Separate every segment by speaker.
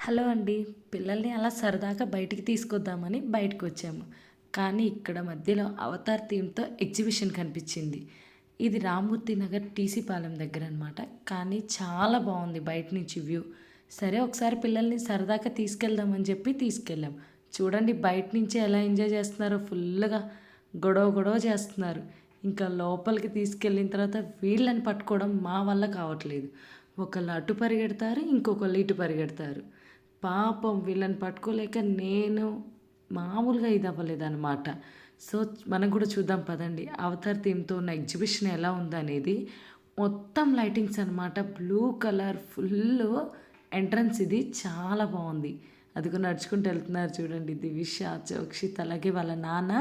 Speaker 1: Hello అండి. పిల్లల్ని అలా సరదాగా బయటికి తీసుకొద్దామని బయటకొచ్చాము. కానీ ఇక్కడ మధ్యలో 'అవతార్' థీమ్‌తో ఎగ్జిబిషన్ కనిపించింది. ఇది రామ్మూర్తి నగర్ టీసీ పాలెం దగ్గరనమాట. కానీ చాలా బావుంది బయట నుంచి వ్యూ. సరే ఒకసారి పిల్లల్ని సరదాగా తీసుకెళ్దామని చెప్పి తీసుకెళ్ళాం. చూడండి బయట నుంచి ఎలా ఎంజాయ్ చేస్తున్నారో ఫుల్లుగా గొడవ గొడవ చేస్తున్నారు. ఇంకా లోపలికి తీసుకెళ్ళిన తర్వాత వీళ్ళని పట్టుకోవడం మా వల్ల కావట్లేదు. ఒకళ్ళు అటు పరిగెడతారు, ఇంకొకళ్ళు ఇటు పరిగెడతారు. పాపం వీళ్ళని పట్టుకోలేక నేను మామూలుగా ఇది అవ్వలేదన్నమాట. సో మనం కూడా చూద్దాం పదండి. అవతార్ థీమ్‌తో ఉన్న ఎగ్జిబిషన్ ఎలా ఉందనేది. మొత్తం లైటింగ్స్ అనమాట. బ్లూ కలర్ ఫుల్లు ఎంట్రన్స్ ఇది చాలా బావుంది. అదిగో నడుచుకుంటూ వెళ్తున్నారు చూడండి. దివిష, చోక్షిత్ అలాగే వాళ్ళ నాన్న.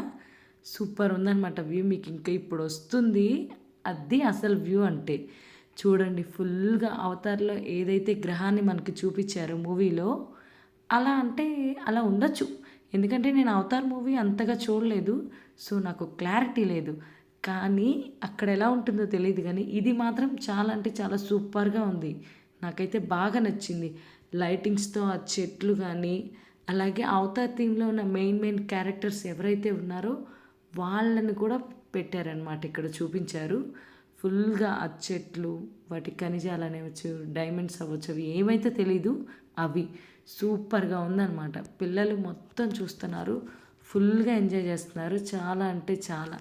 Speaker 1: సూపర్ ఉందనమాట వ్యూ. మీకు ఇంకా ఇప్పుడు వస్తుంది. అది అసలు వ్యూ అంటే. చూడండి ఫుల్గా అవతార్లో ఏదైతే గ్రహాన్ని మనకి చూపించారో మూవీలో అలా అంటే అలా ఉండొచ్చు. ఎందుకంటే నేను అవతార్ మూవీ అంతగా చూడలేదు. సో నాకు క్లారిటీ లేదు. కానీ అక్కడ ఎలా ఉంటుందో తెలియదు కానీ ఇది మాత్రం చాలా అంటే చాలా సూపర్గా ఉంది. నాకైతే బాగా నచ్చింది. లైటింగ్స్తో ఆ చెట్లు కానీ అలాగే అవతార్ థీమ్లో ఉన్న మెయిన్ క్యారెక్టర్స్ ఎవరైతే ఉన్నారో వాళ్ళని కూడా పెట్టారనమాట. ఇక్కడ చూపించారు. ఫుల్గా ఆ చెట్లు, వాటి ఖనిజాలు అనేవచ్చు, డైమండ్స్ అవ్వచ్చు, అవి ఏమైతే తెలీదు అవి సూపర్గా ఉందన్నమాట. పిల్లలు మొత్తం చూస్తున్నారు, ఫుల్గా ఎంజాయ్ చేస్తున్నారు. చాలా అంటే చాలా.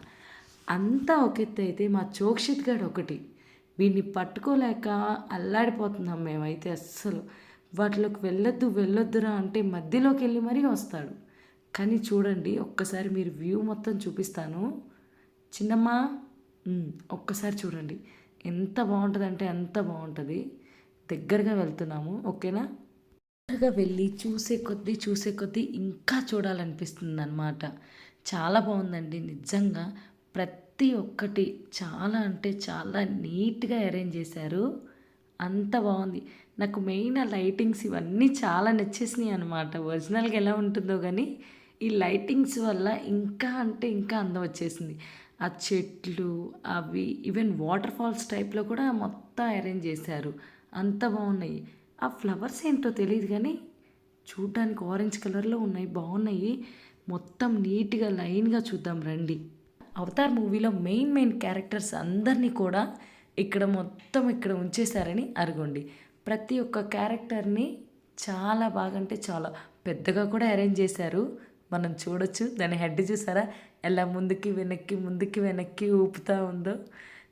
Speaker 1: అంతా ఒక ఎత్తు అయితే మా చోక్షిత్ గాడు ఒకటి. వీడిని పట్టుకోలేక అల్లాడిపోతున్నాం మేమైతే అస్సలు. వాటిలోకి వెళ్ళొద్దురా అంటే మధ్యలోకి వెళ్ళి మరీ వస్తాడు. కానీ చూడండి ఒక్కసారి మీరు వ్యూ మొత్తం చూపిస్తాను. చిన్నమ్మా ఒక్కసారి చూడండి ఎంత బాగుంటుందంటే అంత బాగుంటుంది. దగ్గరగా వెళ్తున్నాము, ఓకేనా. దగ్గరగా వెళ్ళి చూసే కొద్దీ ఇంకా చూడాలనిపిస్తుంది అనమాట. చాలా బాగుందండి నిజంగా. ప్రతి ఒక్కటి చాలా అంటే చాలా నీట్గా అరేంజ్ చేశారు. అంత బాగుంది. నాకు మెయిన్ ఆ లైటింగ్స్ ఇవన్నీ చాలా నచ్చేసినాయి అనమాట. ఒరిజినల్గా ఎలా ఉంటుందో కానీ ఈ లైటింగ్స్ వల్ల ఇంకా అంటే ఇంకా అందం వచ్చేసింది. ఆ చెట్లు అవి ఈవెన్ వాటర్ ఫాల్స్ టైప్లో కూడా మొత్తం అరేంజ్ చేశారు. అంత బాగున్నాయి. ఆ ఫ్లవర్స్ ఏంటో తెలియదు కానీ చూడ్డానికి ఆరెంజ్ కలర్లో ఉన్నాయి, బాగున్నాయి. మొత్తం నీట్గా లైన్గా చూద్దాం రండి. అవతార్ మూవీలో మెయిన్ క్యారెక్టర్స్ అందరినీ కూడా ఇక్కడ ఉంచేశారని అరగండి. ప్రతి ఒక్క క్యారెక్టర్ని చాలా బాగా అంటే చాలా పెద్దగా కూడా అరేంజ్ చేశారు. మనం చూడొచ్చు. దాని హెడ్ చూసారా ఎలా ముందుకి వెనక్కి ఊపుతూ ఉందో.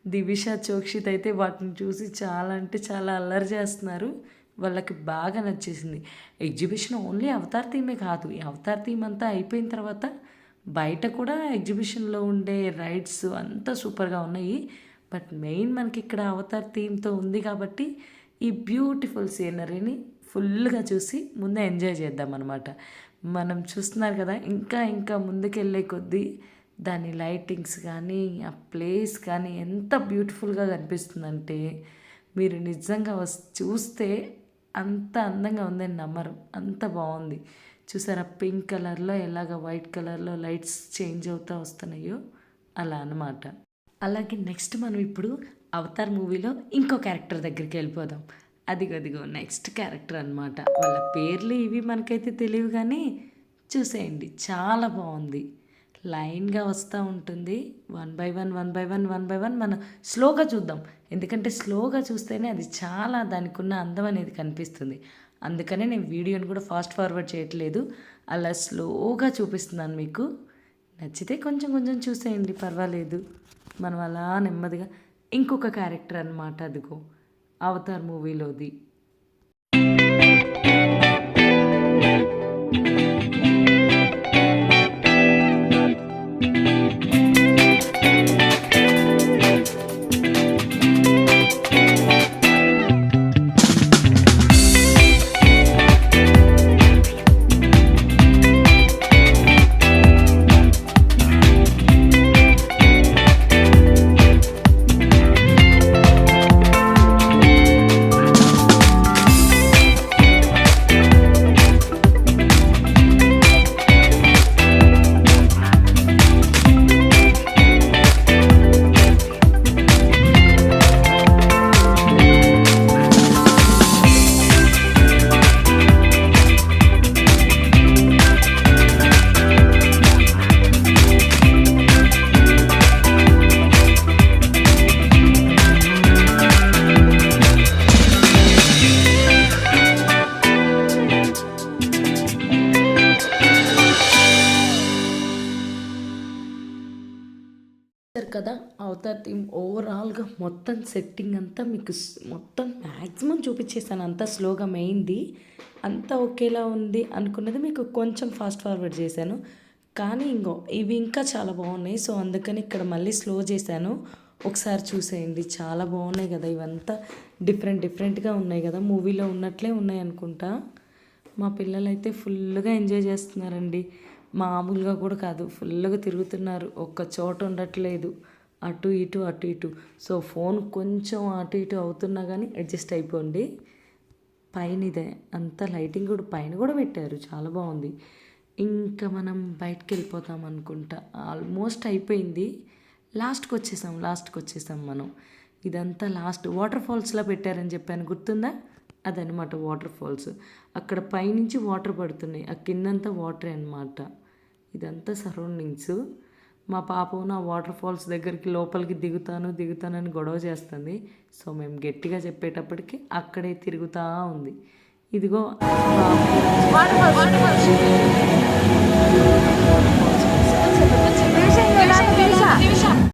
Speaker 1: దివిష, చోక్షిత్ అయితే వాటిని చూసి చాలా అంటే చాలా అల్లరి చేస్తున్నారు. వాళ్ళకి బాగా నచ్చేసింది. ఎగ్జిబిషన్ ఓన్లీ అవతార్ థీమే కాదు. ఈ అవతార్ థీమ్ అంతా అయిపోయిన తర్వాత బయట కూడా ఎగ్జిబిషన్లో ఉండే రైడ్స్ అంతా సూపర్గా ఉన్నాయి. బట్ మెయిన్ మనకి ఇక్కడ అవతార్ థీమ్తో ఉంది కాబట్టి ఈ బ్యూటిఫుల్ సీనరీని ఫుల్గా చూసి ముందే ఎంజాయ్ చేద్దాం అనమాట. మనం చూస్తున్నారు కదా ఇంకా ముందుకెళ్ళే కొద్దీ దాని లైటింగ్స్ కానీ ఆ ప్లేస్ కానీ ఎంత బ్యూటిఫుల్గా కనిపిస్తుందంటే మీరు నిజంగా చూస్తే అంత అందంగా ఉందని నమ్మరు. అంత బాగుంది. చూసారా పింక్ కలర్లో ఎలాగ వైట్ కలర్లో లైట్స్ చేంజ్ అవుతూ వస్తున్నాయో అలా అన్నమాట. అలాగే నెక్స్ట్ మనం ఇప్పుడు అవతార్ మూవీలో ఇంకో క్యారెక్టర్ దగ్గరికి వెళ్ళిపోదాం. అదిగో నెక్స్ట్ క్యారెక్టర్ అనమాట. వాళ్ళ పేర్లు ఇవి మనకైతే తెలియవు కానీ చూసేయండి చాలా బాగుంది. లైన్గా వస్తూ ఉంటుంది. వన్ బై వన్ మనం స్లోగా చూద్దాం. ఎందుకంటే స్లోగా చూస్తేనే అది చాలా దానికి ఉన్న అందం అనేది కనిపిస్తుంది. అందుకనే నేను వీడియోని కూడా ఫాస్ట్ ఫార్వర్డ్ చేయట్లేదు, అలా స్లోగా చూపిస్తున్నాను మీకు. నచ్చితే కొంచెం చూసేయండి, పర్వాలేదు. మనం అలా నెమ్మదిగా ఇంకొక క్యారెక్టర్ అనమాట. అదిగో అవతార్ మూవీలోది. అవతార్ టీమ్ ఓవరాల్గా మొత్తం సెట్టింగ్ అంతా మీకు మొత్తం మ్యాక్సిమం చూపించేసాను. అంతా స్లోగా మెయింది అంతా ఒకేలా ఉంది అనుకున్నది మీకు కొంచెం ఫాస్ట్ ఫార్వర్డ్ చేశాను. కానీ ఇవి ఇంకా చాలా బాగున్నాయి. సో అందుకని ఇక్కడ మళ్ళీ స్లో చేశాను. ఒకసారి చూసేయండి, చాలా బాగున్నాయి కదా. ఇవంతా డిఫరెంట్గా ఉన్నాయి కదా, మూవీలో ఉన్నట్లే ఉన్నాయి అనుకుంటా. మా పిల్లలైతే ఫుల్గా ఎంజాయ్ చేస్తున్నారండి. మామూలుగా కూడా కాదు, ఫుల్గా తిరుగుతున్నారు, ఒక్క చోట ఉండట్లేదు, అటు ఇటు. సో ఫోన్ కొంచెం అటు ఇటు అవుతున్నా కానీ అడ్జస్ట్ అయిపోండి. పైన ఇదే అంతా లైటింగ్ కూడా పైన కూడా పెట్టారు, చాలా బాగుంది. ఇంకా మనం బయటకు వెళ్ళిపోతాం అనుకుంటా. ఆల్మోస్ట్ అయిపోయింది. లాస్ట్కి వచ్చేసాం మనం. ఇదంతా లాస్ట్ వాటర్ ఫాల్స్లో పెట్టారని చెప్పాను, గుర్తుందా? అదనమాట వాటర్ ఫాల్స్. అక్కడ పైనుంచి వాటర్ పడుతున్నాయి, ఆ కిందంతా వాటరే అనమాట. ఇదంతా సరౌండింగ్స్. మా పాప నా వాటర్ ఫాల్స్ దగ్గరికి లోపలికి దిగుతానని గొడవ చేస్తుంది. సో మేము గట్టిగా చెప్పేటప్పటికి అక్కడే తిరుగుతూ ఉంది. ఇదిగో